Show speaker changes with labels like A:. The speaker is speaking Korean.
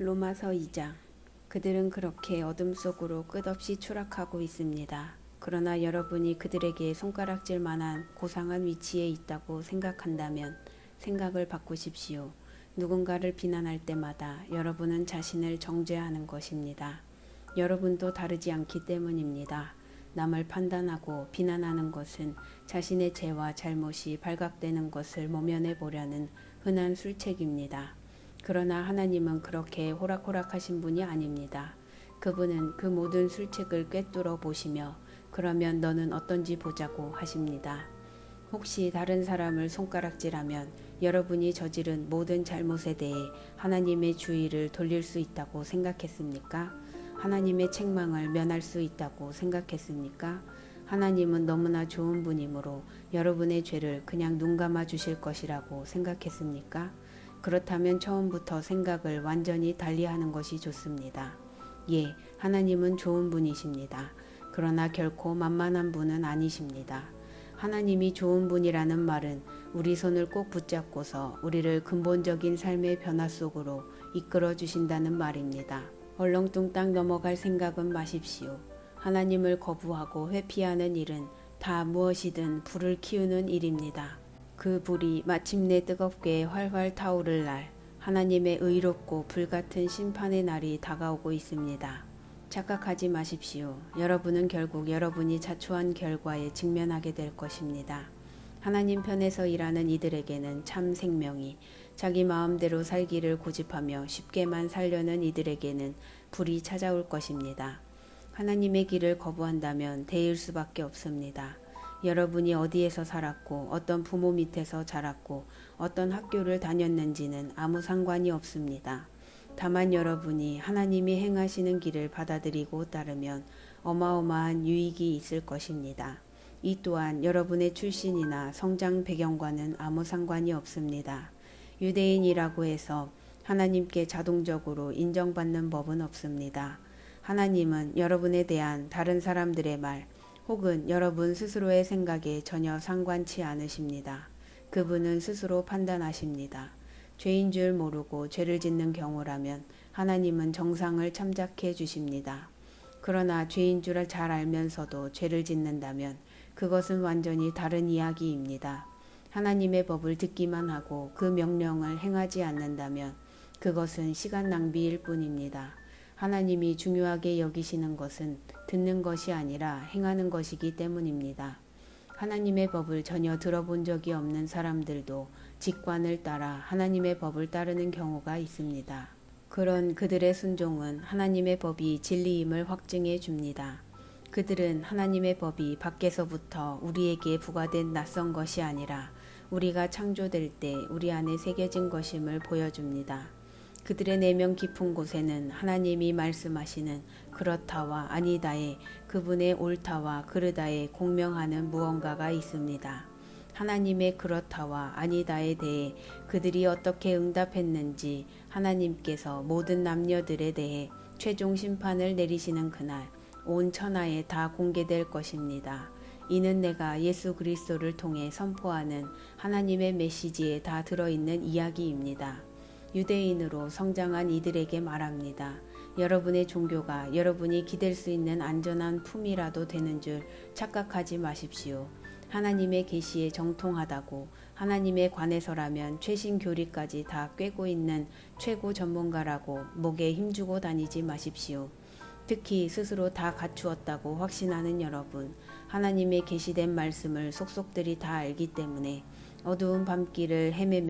A: 로마서 2장. 그들은 그렇게 어둠 속으로 끝없이 추락하고 있습니다. 그러나 여러분이 그들에게 손가락질 만한 고상한 위치에 있다고 생각한다면 생각을 바꾸십시오. 누군가를 비난할 때마다 여러분은 자신을 정죄하는 것입니다. 여러분도 다르지 않기 때문입니다. 남을 판단하고 비난하는 것은 자신의 죄와 잘못이 발각되는 것을 모면해 보려는 흔한 술책입니다. 그러나 하나님은 그렇게 호락호락하신 분이 아닙니다. 그분은 그 모든 술책을 꿰뚫어 보시며 그러면 너는 어떤지 보자고 하십니다. 혹시 다른 사람을 손가락질하면 여러분이 저지른 모든 잘못에 대해 하나님의 주의를 돌릴 수 있다고 생각했습니까? 하나님의 책망을 면할 수 있다고 생각했습니까? 하나님은 너무나 좋은 분이므로 여러분의 죄를 그냥 눈 감아 주실 것이라고 생각했습니까? 그렇다면 처음부터 생각을 완전히 달리하는 것이 좋습니다. 예, 하나님은 좋은 분이십니다. 그러나 결코 만만한 분은 아니십니다. 하나님이 좋은 분이라는 말은 우리 손을 꼭 붙잡고서 우리를 근본적인 삶의 변화 속으로 이끌어 주신다는 말입니다. 얼렁뚱땅 넘어갈 생각은 마십시오. 하나님을 거부하고 회피하는 일은 다 무엇이든 불을 키우는 일입니다. 그 불이 마침내 뜨겁게 활활 타오를 날, 하나님의 의롭고 불같은 심판의 날이 다가오고 있습니다. 착각하지 마십시오. 여러분은 결국 여러분이 자초한 결과에 직면하게 될 것입니다. 하나님 편에서 일하는 이들에게는 참 생명이, 자기 마음대로 살기를 고집하며 쉽게만 살려는 이들에게는 불이 찾아올 것입니다. 하나님의 길을 거부한다면 대일 수밖에 없습니다. 여러분이 어디에서 살았고 어떤 부모 밑에서 자랐고 어떤 학교를 다녔는지는 아무 상관이 없습니다. 다만 여러분이 하나님이 행하시는 길을 받아들이고 따르면 어마어마한 유익이 있을 것입니다. 이 또한 여러분의 출신이나 성장 배경과는 아무 상관이 없습니다. 유대인이라고 해서 하나님께 자동적으로 인정받는 법은 없습니다. 하나님은 여러분에 대한 다른 사람들의 말, 혹은 여러분 스스로의 생각에 전혀 상관치 않으십니다. 그분은 스스로 판단하십니다. 죄인 줄 모르고 죄를 짓는 경우라면 하나님은 정상을 참작해 주십니다. 그러나 죄인 줄 잘 알면서도 죄를 짓는다면 그것은 완전히 다른 이야기입니다. 하나님의 법을 듣기만 하고 그 명령을 행하지 않는다면 그것은 시간 낭비일 뿐입니다. 하나님이 중요하게 여기시는 것은 듣는 것이 아니라 행하는 것이기 때문입니다. 하나님의 법을 전혀 들어본 적이 없는 사람들도 직관을 따라 하나님의 법을 따르는 경우가 있습니다. 그런 그들의 순종은 하나님의 법이 진리임을 확증해 줍니다. 그들은 하나님의 법이 밖에서부터 우리에게 부과된 낯선 것이 아니라 우리가 창조될 때 우리 안에 새겨진 것임을 보여줍니다. 그들의 내면 깊은 곳에는 하나님이 말씀하시는 그렇다와 아니다에 그분의 옳다와 그르다에 공명하는 무언가가 있습니다. 하나님의 그렇다와 아니다에 대해 그들이 어떻게 응답했는지 하나님께서 모든 남녀들에 대해 최종 심판을 내리시는 그날 온 천하에 다 공개될 것입니다. 이는 내가 예수 그리스도를 통해 선포하는 하나님의 메시지에 다 들어있는 이야기입니다. 유대인으로 성장한 이들에게 말합니다. 여러분의 종교가 여러분이 기댈 수 있는 안전한 품이라도 되는 줄 착각하지 마십시오. 하나님의 계시에 정통하다고 하나님에 관해서라면 최신 교리까지 다 꿰고 있는 최고 전문가라고 목에 힘주고 다니지 마십시오. 특히 스스로 다 갖추었다고 확신하는 여러분, 하나님의 계시된 말씀을 속속들이 다 알기 때문에 어두운 밤길을 헤매며